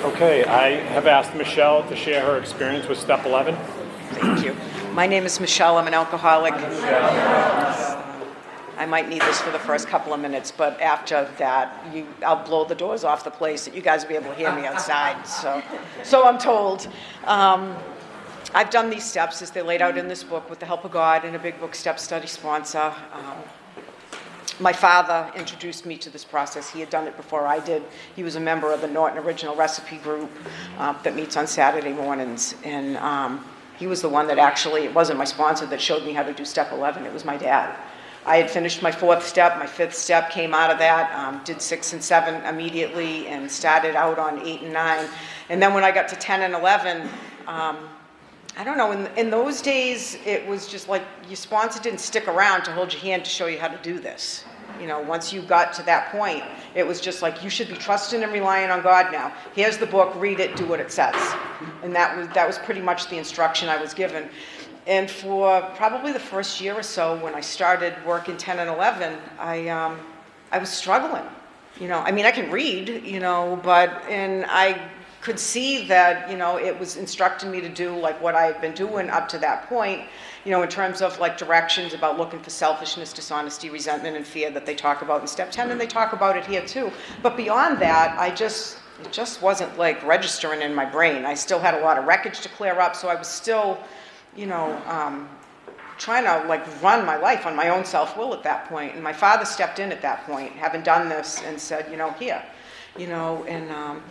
Okay, I have asked Michelle to share her experience with Step 11. Thank you. My name is Michelle. I'm an alcoholic. I might need this for the first couple of minutes, but after that, I'll blow the doors off the place and you guys will be able to hear me outside. So I'm told. I've done these steps as they're laid out in this book with the help of God and a Big Book Step Study sponsor. My father introduced me to this process. He had done it before I did. He was a member of the Norton Original Recipe Group that meets on Saturday mornings. And he was the one that actually, it wasn't my sponsor that showed me how to do Step 11. It was my dad. I had finished my 4th step. My 5th step came out of that, did 6 and 7 immediately, and started out on 8 and 9. And then when I got to 10 and 11, I don't know, in those days, it was just like your sponsor didn't stick around to hold your hand to show you how to do this. You know, once you got to that point, it was just like, you should be trusting and relying on God now. Here's the book, read it, do what it says. And that was pretty much the instruction I was given. And for probably the first year or so, when I started working 10 and 11, I was struggling. You know, I mean, I can read, you know, and I could see that, you know, it was instructing me to do like what I had been doing up to that point, you know, in terms of like directions about looking for selfishness, dishonesty, resentment, and fear that they talk about in Step 10, and they talk about it here too. But beyond that, it just wasn't like registering in my brain. I still had a lot of wreckage to clear up, so I was still, you know, trying to like run my life on my own self-will at that point. And my father stepped in at that point, having done this, and said, you know, here, you know,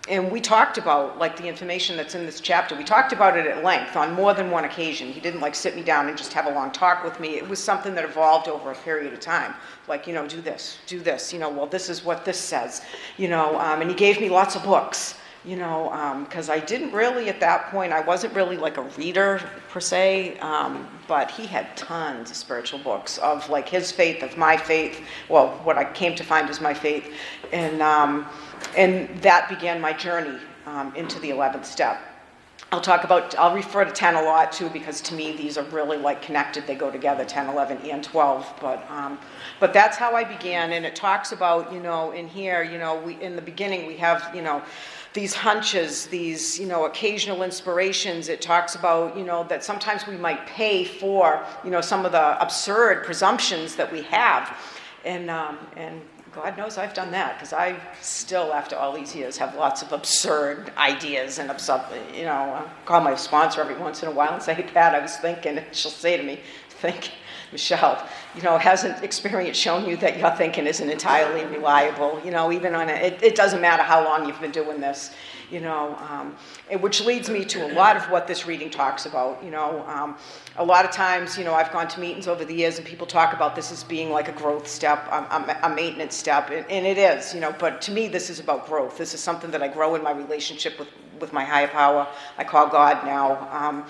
and we talked about like the information that's in this chapter. We talked about it at length on more than one occasion. He didn't like sit me down and just have a long talk with me. It was something that evolved over a period of time. Like, you know, do this, you know, well, this is what this says, you know, and he gave me lots of books, you know, because I didn't really at that point, I wasn't really like a reader per se, but he had tons of spiritual books of like his faith, of my faith, well, what I came to find is my faith, and that began my journey into the 11th step. I'll refer to 10 a lot too, because to me these are really like connected. They go together, 10, 11, and 12. But that's how I began, and it talks about, you know, in here, you know, in the beginning we have, you know, these hunches, these, you know, occasional inspirations. It talks about, you know, that sometimes we might pay for, you know, some of the absurd presumptions that we have, and God knows I've done that, because I still, after all these years, have lots of absurd ideas and you know, I call my sponsor every once in a while and say, hey, Pat, I was thinking, and she'll say to me, Michelle, you know, hasn't experience shown you that your thinking isn't entirely reliable? You know, even on it doesn't matter how long you've been doing this, you know, which leads me to a lot of what this reading talks about. You know, a lot of times, you know, I've gone to meetings over the years and people talk about this as being like a growth step, a maintenance step, and it is, you know, but to me this is about growth. This is something that I grow in my relationship with my higher power. I call God now.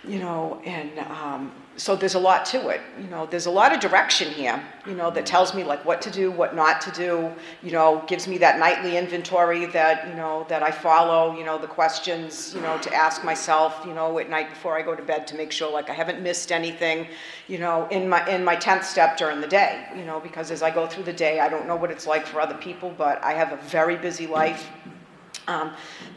You know, and so there's a lot to it. You know, there's a lot of direction here, you know, that tells me like what to do, what not to do, you know, gives me that nightly inventory that, you know, that I follow, you know, the questions, you know, to ask myself, you know, at night before I go to bed to make sure like I haven't missed anything, you know, in my 10th step during the day, you know, because as I go through the day, I don't know what it's like for other people, but I have a very busy life.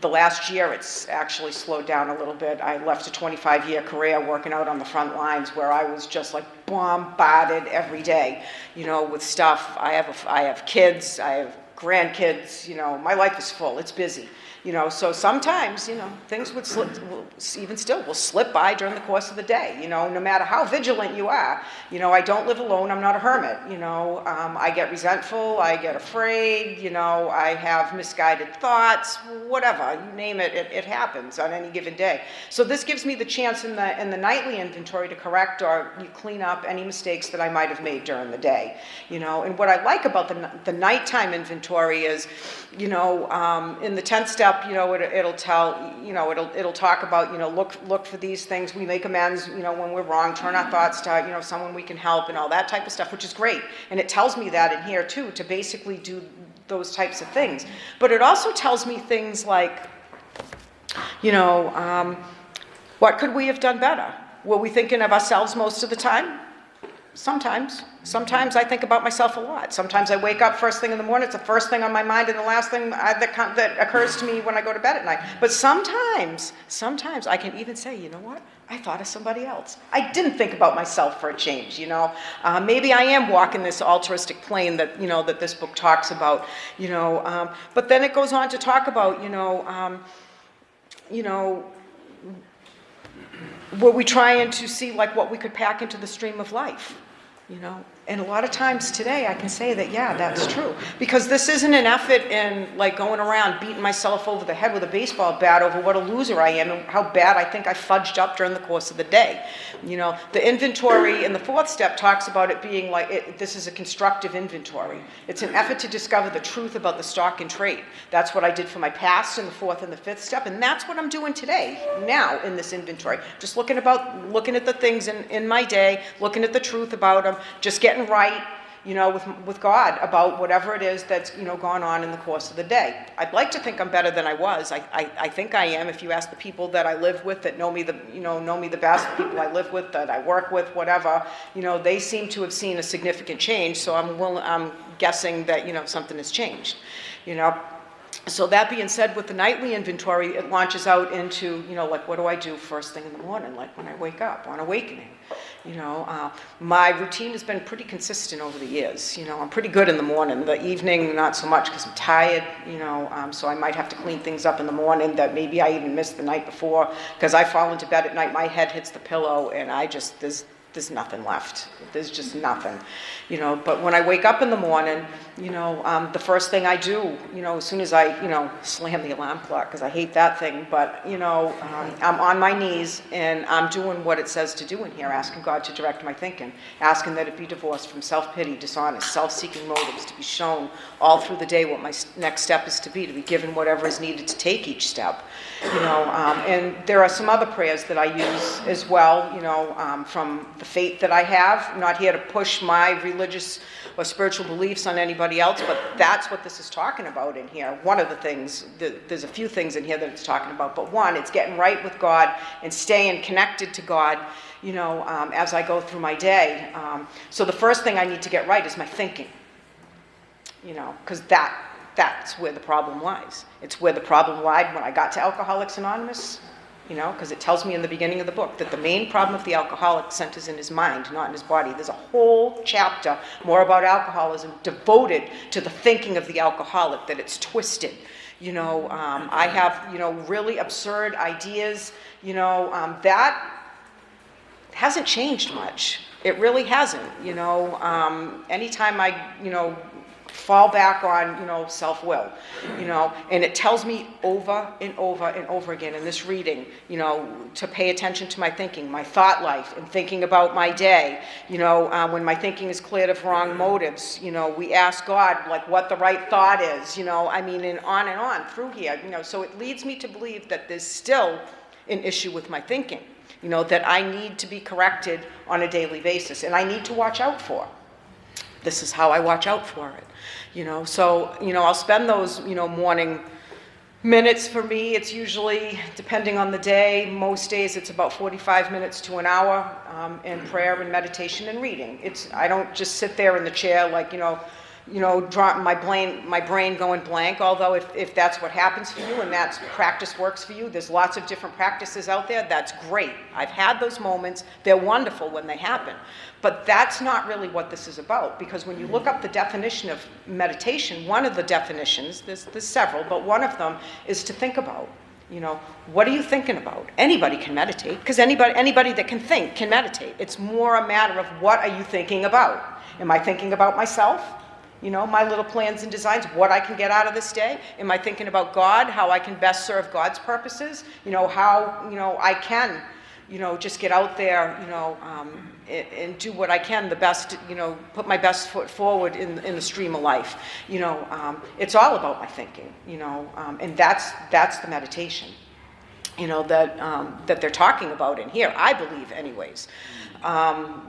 The last year, it's actually slowed down a little bit. I left a 25-year career working out on the front lines where I was just like bombarded every day, you know, with stuff. I have kids, I have grandkids, you know, my life is full, it's busy. You know, so sometimes, you know, things will slip by during the course of the day, you know, no matter how vigilant you are. You know, I don't live alone, I'm not a hermit, you know, I get resentful, I get afraid, you know, I have misguided thoughts, whatever, you name it, it happens on any given day. So this gives me the chance in the nightly inventory to correct or clean up any mistakes that I might have made during the day, you know. And what I like about the nighttime inventory is, you know, in the 10th step, you know, it'll tell, you know, it'll talk about, you know, look for these things. We make amends, you know, when we're wrong, turn our thoughts to, you know, someone we can help and all that type of stuff, which is great. And it tells me that in here too, to basically do those types of things. But it also tells me things like, you know, what could we have done better? Were we thinking of ourselves most of the time? Sometimes I think about myself a lot. Sometimes I wake up first thing in the morning, it's the first thing on my mind and the last thing that occurs to me when I go to bed at night. But sometimes I can even say, you know what? I thought of somebody else. I didn't think about myself for a change, you know. Maybe I am walking this altruistic plane that, you know, that this book talks about, you know. But then it goes on to talk about, were we trying to see like what we could pack into the stream of life, you know? And a lot of times today I can say that, yeah, that's true. Because this isn't an effort in like going around beating myself over the head with a baseball bat over what a loser I am and how bad I think I fudged up during the course of the day. You know, the inventory in the fourth step talks about it being like, this is a constructive inventory. It's an effort to discover the truth about the stock and trade. That's what I did for my past in the fourth and the fifth step, and that's what I'm doing today, now in this inventory. Just looking at the things in my day, looking at the truth about them, just getting right, you know, with God about whatever it is that's, you know, gone on in the course of the day. I'd like to think I'm better than I was. I think I am. If you ask the people that I live with that know me the best, the people I live with, that I work with, whatever, you know, they seem to have seen a significant change. So I'm guessing that, you know, something has changed, you know. So that being said, with the nightly inventory, it launches out into, you know, like what do I do first thing in the morning, like when I wake up, on awakening. You know, my routine has been pretty consistent over the years. You know, I'm pretty good in the morning. The evening, not so much because I'm tired, you know, so I might have to clean things up in the morning that maybe I even missed the night before. Because I fall into bed at night, my head hits the pillow, and there's nothing left. There's just nothing, you know. But when I wake up in the morning, you know, the first thing I do, you know, as soon as I, you know, slam the alarm clock, because I hate that thing, but, you know, I'm on my knees and I'm doing what it says to do in here, asking God to direct my thinking, asking that it be divorced from self-pity, dishonest, self-seeking motives, to be shown all through the day what my next step is to be given whatever is needed to take each step, you know. And there are some other prayers that I use as well, you know, from the faith that I have. I'm not here to push my religious or spiritual beliefs on anybody else, but that's what this is talking about in here. One of the things, there's a few things in here that it's talking about, but one, it's getting right with God and staying connected to God, you know, as I go through my day. So the first thing I need to get right is my thinking, you know, because that's where the problem lies. It's where the problem lied when I got to Alcoholics Anonymous, you know, because it tells me in the beginning of the book that the main problem of the alcoholic centers in his mind, not in his body. There's a whole chapter more about alcoholism devoted to the thinking of the alcoholic, that it's twisted. You know, I have, you know, really absurd ideas, you know, that hasn't changed much. It really hasn't, you know. Anytime I, you know, fall back on, you know, self-will, you know, and it tells me over and over and over again in this reading, you know, to pay attention to my thinking, my thought life, and thinking about my day, you know, when my thinking is cleared of wrong motives, you know, we ask God, like, what the right thought is, you know, I mean, and on through here, you know, so it leads me to believe that there's still an issue with my thinking, you know, that I need to be corrected on a daily basis, and I need to watch out for. This is how I watch out for it, you know. So, you know, I'll spend those, you know, morning minutes. For me, it's usually, depending on the day, most days it's about 45 minutes to an hour in prayer and meditation and reading. I don't just sit there in the chair like, you know, drop my brain going blank, although if that's what happens for you and that's practice works for you, there's lots of different practices out there. That's great. I've had those moments. They're wonderful when they happen. But that's not really what this is about, because when you look up the definition of meditation, one of the definitions, there's several, but one of them is to think about. You know, what are you thinking about? Anybody can meditate, because anybody that can think can meditate. It's more a matter of what are you thinking about? Am I thinking about myself? You know, my little plans and designs, what I can get out of this day? Am I thinking about God, how I can best serve God's purposes? You know, how, you know, I can, you know, just get out there, you know, and do what I can, the best, you know, put my best foot forward in the stream of life. You know, it's all about my thinking, you know, and that's the meditation, you know, that they're talking about in here, I believe anyways.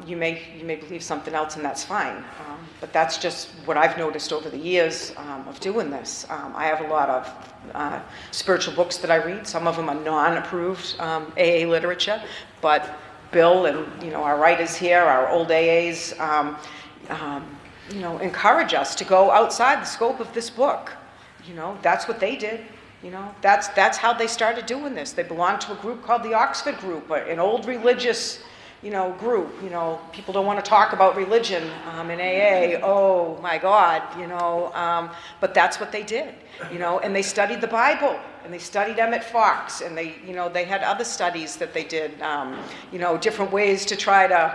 You may believe something else, and that's fine. But that's just what I've noticed over the years of doing this. I have a lot of spiritual books that I read. Some of them are non-approved AA literature, but Bill and, our writers here, our old AAs, encourage us to go outside the scope of this book. That's what they did. That's how they started doing this. They belonged to a group called the Oxford Group, an old religious, group. People don't want to talk about religion in AA. Oh my God, but that's what they did. And they studied the Bible, and they studied Emmett Fox, and they had other studies that they did. Different ways to try to,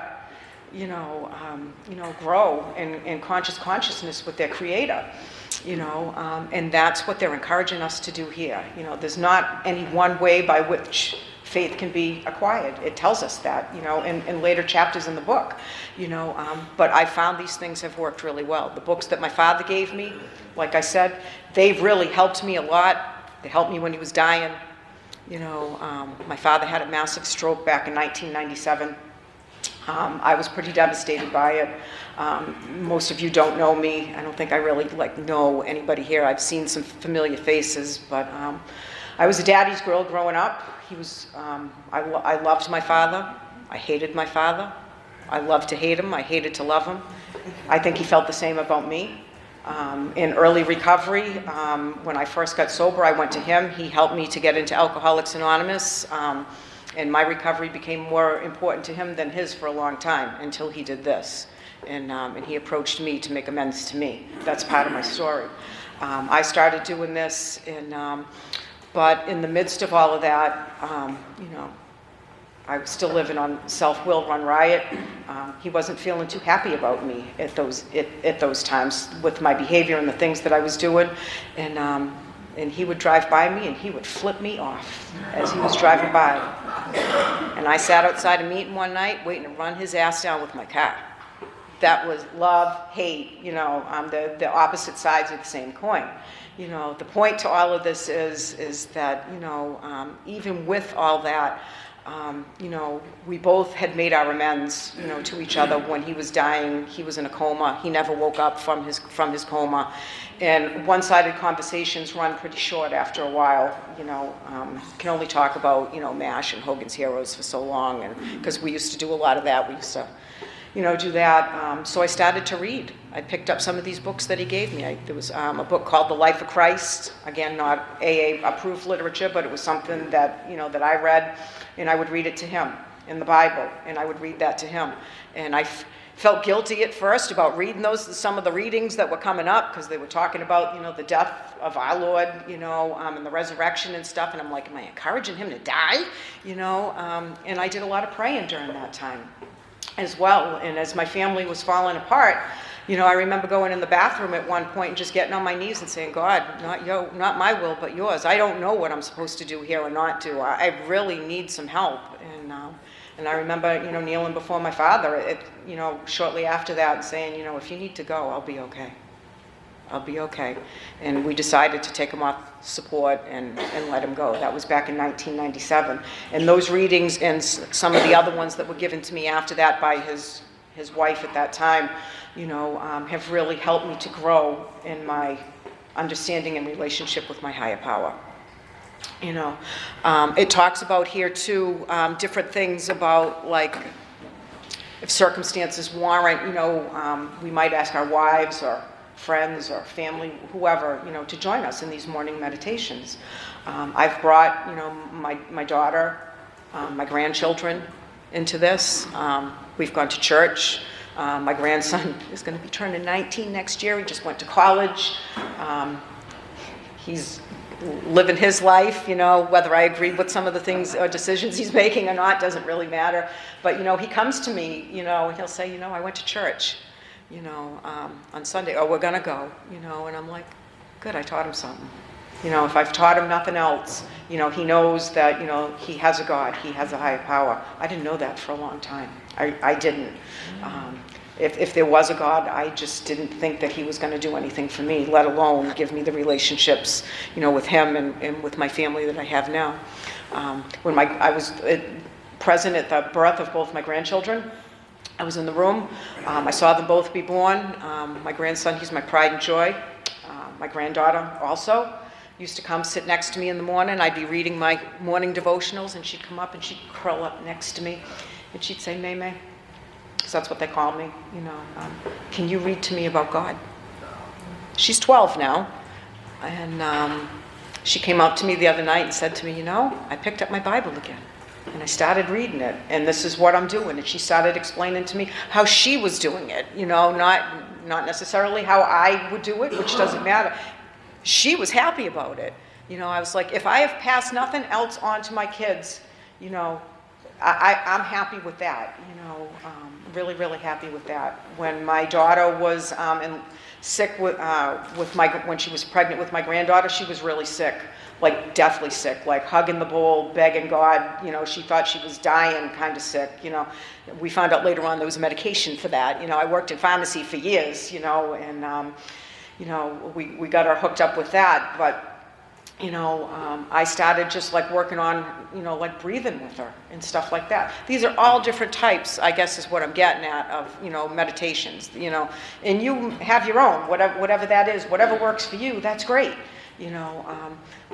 grow in consciousness with their Creator. And that's what they're encouraging us to do here. There's not any one way by which faith can be acquired. It tells us that, in later chapters in the book, but I found these things have worked really well. The books that my father gave me, like I said, they've really helped me a lot. They helped me when he was dying. My father had a massive stroke back in 1997. I was pretty devastated by it. Most of you don't know me. I don't think I really know anybody here. I've seen some familiar faces, but I was a daddy's girl growing up. I loved my father. I hated my father. I loved to hate him. I hated to love him. I think he felt the same about me. In early recovery, when I first got sober, I went to him. He helped me to get into Alcoholics Anonymous. And my recovery became more important to him than his for a long time until he did this. And he approached me to make amends to me. That's part of my story. I started doing this, but in the midst of all of that, I was still living on self-will run riot. He wasn't feeling too happy about me at those times with my behavior and the things that I was doing. And he would drive by me and he would flip me off as he was driving by. And I sat outside a meeting one night waiting to run his ass down with my car. That was love, hate, the opposite sides of the same coin. The point to all of this is that, even with all that, we both had made our amends, to each other. When he was dying, he was in a coma. He never woke up from his coma. And one-sided conversations run pretty short after a while. Can only talk about, MASH and Hogan's Heroes for so long, and because we used to do a lot of that. We used to, do that. So I started to read. I picked up some of these books that he gave me. There was a book called The Life of Christ. Again, not AA-approved literature, but it was something that, that I read, and I would read it to him in the Bible, and I would read that to him. And I felt guilty at first about reading some of the readings that were coming up, because they were talking about, the death of our Lord, and the resurrection and stuff. And I'm like, am I encouraging him to die? And I did a lot of praying during that time as well. And as my family was falling apart, I remember going in the bathroom at one point and just getting on my knees and saying, God, not my will, but yours. I don't know what I'm supposed to do here or not do. I really need some help. And I remember, kneeling before my father, shortly after that, and saying, if you need to go, I'll be okay. I'll be okay. And we decided to take him off support and let him go. That was back in 1997. And those readings and some of the other ones that were given to me after that by his wife at that time, have really helped me to grow in my understanding and relationship with my higher power. It talks about here too, different things about, like, if circumstances warrant, we might ask our wives or friends or family, whoever, to join us in these morning meditations. I've brought, my daughter, my grandchildren into this. We've gone to church. My grandson is going to be turning 19 next year. He just went to college. He's living his life, whether I agree with some of the things or decisions he's making or not doesn't really matter. But, he comes to me, and he'll say, I went to church, on Sunday, or we're going to go, and I'm like, good, I taught him something. If I've taught him nothing else, he knows that, he has a God, he has a higher power. I didn't know that for a long time. I didn't. If there was a God, I just didn't think that he was going to do anything for me, let alone give me the relationships, with him and with my family that I have now. When I was present at the birth of both my grandchildren, I was in the room. I saw them both be born. My grandson, he's my pride and joy. My granddaughter also used to come sit next to me in the morning. I'd be reading my morning devotionals, and she'd come up and she'd curl up next to me. And she'd say, May, because that's what they call me, can you read to me about God? She's 12 now, and she came up to me the other night and said to me, I picked up my Bible again, and I started reading it, and this is what I'm doing. And she started explaining to me how she was doing it, not necessarily how I would do it, which doesn't matter. She was happy about it. I was like, if I have passed nothing else on to my kids, I'm happy with that, really, really happy with that. When my daughter was sick when she was pregnant with my granddaughter, she was really sick, like deathly sick, like hugging the bowl, begging God, she thought she was dying, kind of sick, We found out later on there was a medication for that. I worked in pharmacy for years, and, we got her hooked up with that, but I started just like working on, like breathing with her and stuff like that. These are all different types, I guess is what I'm getting at, of, meditations, and you have your own, whatever that is, whatever works for you, that's great,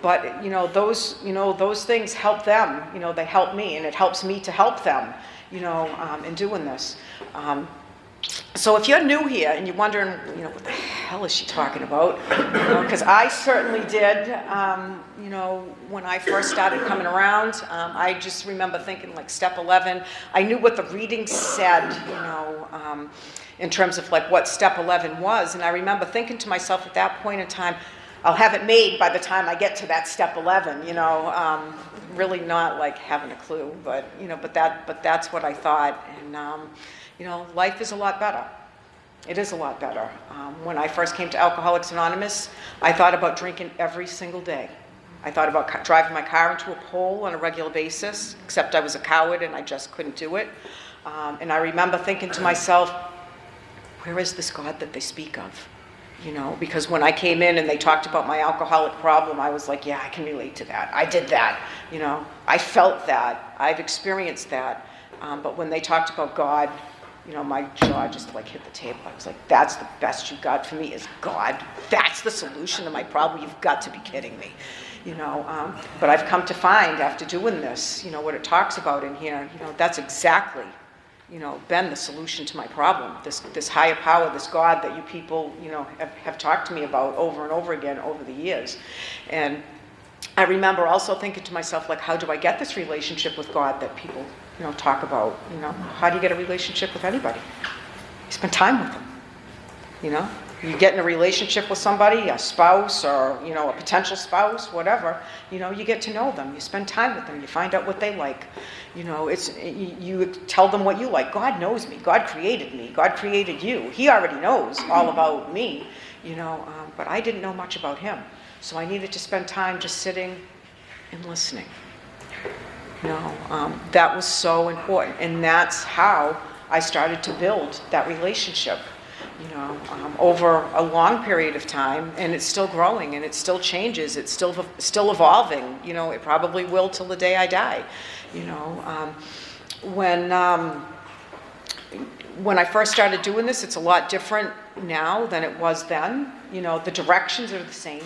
but, those things help them, they help me, and it helps me to help them, in doing this. So if you're new here and you're wondering, what the hell is she talking about? Because I certainly did, when I first started coming around, I just remember thinking like step 11, I knew what the reading said, in terms of like what step 11 was. And I remember thinking to myself at that point in time, I'll have it made by the time I get to that step 11, really not like having a clue, but, but that's what I thought. And, life is a lot better. It is a lot better. When I first came to Alcoholics Anonymous, I thought about drinking every single day. I thought about driving my car into a pole on a regular basis, except I was a coward and I just couldn't do it. And I remember thinking to myself, where is this God that they speak of? Because when I came in and they talked about my alcoholic problem, I was like, yeah, I can relate to that. I did that. I felt that. I've experienced that. But when they talked about God, my jaw just like hit the table. I was like, that's the best you got for me is God. That's the solution to my problem. You've got to be kidding me. But I've come to find after doing this, what it talks about in here, that's exactly, been the solution to my problem. This higher power, this God that you people, have talked to me about over and over again over the years. And I remember also thinking to myself, like, how do I get this relationship with God that people, talk about? How do you get a relationship with anybody? You spend time with them. You get in a relationship with somebody, a spouse or, a potential spouse, whatever, you get to know them. You spend time with them. You find out what they like. You tell them what you like. God knows me. God created me. God created you. He already knows all about me, but I didn't know much about him. So I needed to spend time just sitting and listening. That was so important. And that's how I started to build that relationship, over a long period of time. And it's still growing and it still changes. It's still evolving. It probably will till the day I die. When I first started doing this, it's a lot different now than it was then. The directions are the same.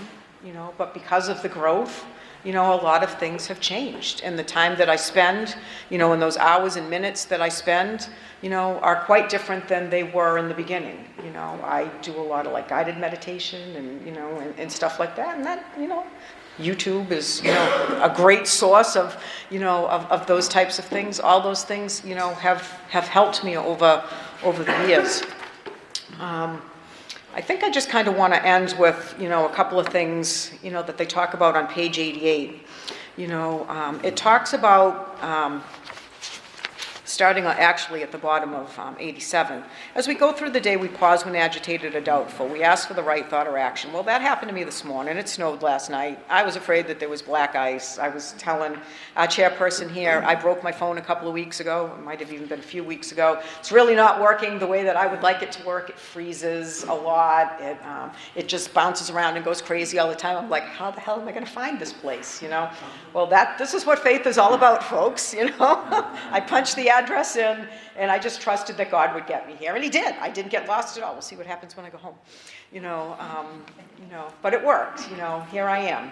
But because of the growth, a lot of things have changed. And the time that I spend, in those hours and minutes that I spend, are quite different than they were in the beginning. I do a lot of like guided meditation and, and stuff like that. And that, YouTube is, a great source of, of those types of things. All those things, have helped me over the years. I think I just kind of want to end with, a couple of things, that they talk about on page 88. It talks about, starting actually at the bottom of 87. As we go through the day, we pause when agitated or doubtful. We ask for the right thought or action. Well, that happened to me this morning. It snowed last night. I was afraid that there was black ice. I was telling our chairperson here, I broke my phone a couple of weeks ago. It might have even been a few weeks ago. It's really not working the way that I would like it to work. It freezes a lot. It just bounces around and goes crazy all the time. I'm like, how the hell am I going to find this place? Well, this is what faith is all about, folks. I punched the address in, and I just trusted that God would get me here, and he did. I didn't get lost at all. We'll see what happens when I go home. But it worked. Here I am.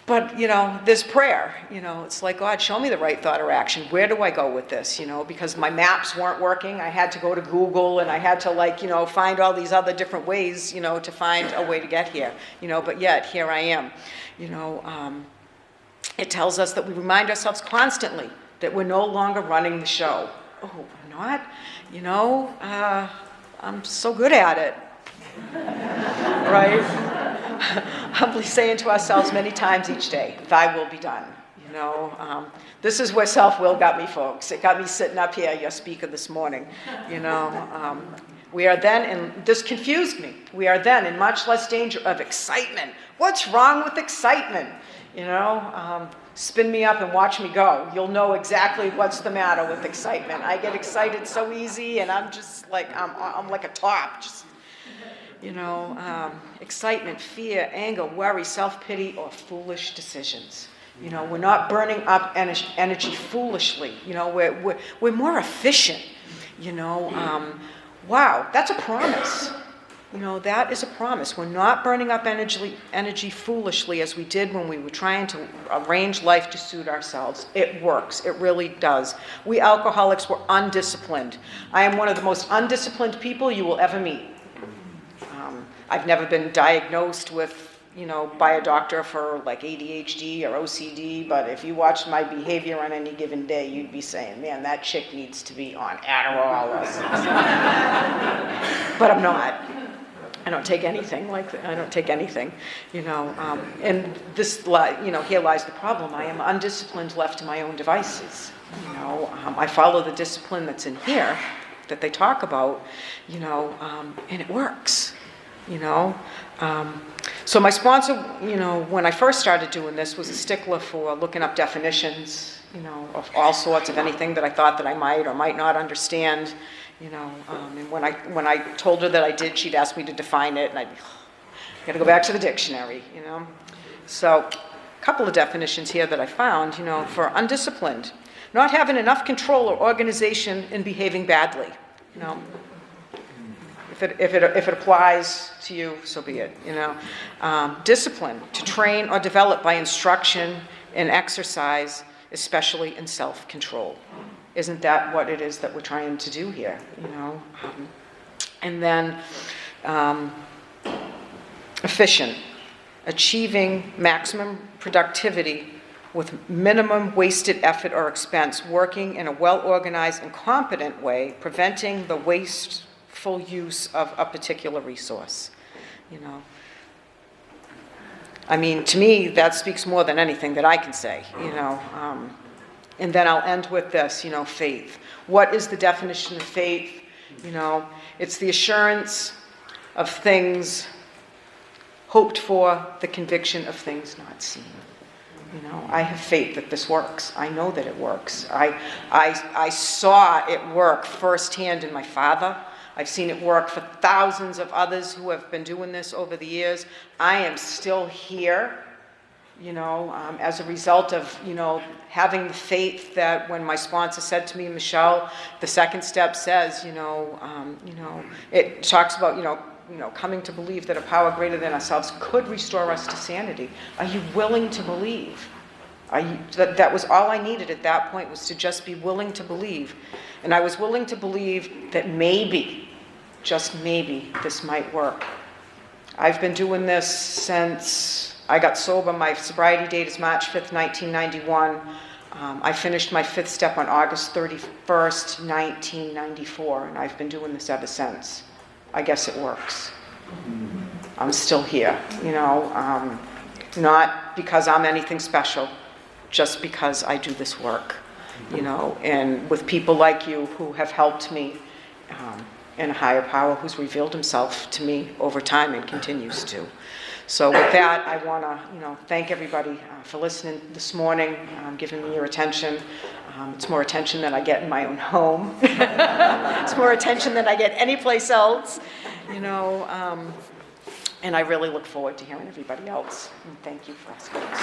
But, there's prayer. It's like, God, show me the right thought or action. Where do I go with this? Because my maps weren't working. I had to go to Google, and I had to, find all these other different ways, to find a way to get here. But yet, here I am. It tells us that we remind ourselves constantly that we're no longer running the show. Oh, I'm not? I'm so good at it. Right? Humbly saying to ourselves many times each day, thy will be done. This is where self-will got me, folks. It got me sitting up here, your speaker this morning. We are then, and this confused me, we are then in much less danger of excitement. What's wrong with excitement? Spin me up and watch me go. You'll know exactly what's the matter with excitement. I get excited so easy, and I'm just like, I'm like a top, just excitement, fear, anger, worry, self-pity, or foolish decisions. We're not burning up energy foolishly. We're more efficient. Wow, that's a promise. That is a promise. We're not burning up energy foolishly as we did when we were trying to arrange life to suit ourselves. It works. It really does. We alcoholics were undisciplined. I am one of the most undisciplined people you will ever meet. I've never been diagnosed with, by a doctor for like ADHD or OCD, but if you watched my behavior on any given day, you'd be saying, man, that chick needs to be on Adderall or something. But I'm not. I don't take anything I don't take anything, and this, here lies the problem. I am undisciplined left to my own devices. I follow the discipline that's in here that they talk about, and it works. So my sponsor, when I first started doing this, was a stickler for looking up definitions, of all sorts of anything that I thought that I might or might not understand, and when I told her that I did, she'd ask me to define it, and I'd be, got to go back to the dictionary, So a couple of definitions here that I found, for undisciplined: not having enough control or organization in behaving badly, If it applies to you, so be it. Discipline, to train or develop by instruction and exercise, especially in self-control. Isn't that what it is that we're trying to do here? And then efficient, achieving maximum productivity with minimum wasted effort or expense, working in a well-organized and competent way, preventing the wasteful use of a particular resource. To me, that speaks more than anything that I can say, And then I'll end with this, faith. What is the definition of faith? It's the assurance of things hoped for, the conviction of things not seen. I have faith that this works. I know that it works. I saw it work firsthand in my father. I've seen it work for thousands of others who have been doing this over the years. I am still here, as a result of, having the faith that when my sponsor said to me, Michelle, the second step says, it talks about, coming to believe that a power greater than ourselves could restore us to sanity. Are you willing to believe? That was all I needed at that point, was to just be willing to believe. And I was willing to believe that maybe, just maybe, this might work. I've been doing this since I got sober. My sobriety date is March 5th, 1991. I finished my fifth step on August 31st, 1994, and I've been doing this ever since. I guess it works. I'm still here, not because I'm anything special, just because I do this work, and with people like you who have helped me, and a higher power who's revealed himself to me over time and continues to. So with that, I want to, thank everybody for listening this morning, giving me your attention. It's more attention than I get in my own home. It's more attention than I get anyplace else, and I really look forward to hearing everybody else. And thank you for asking us.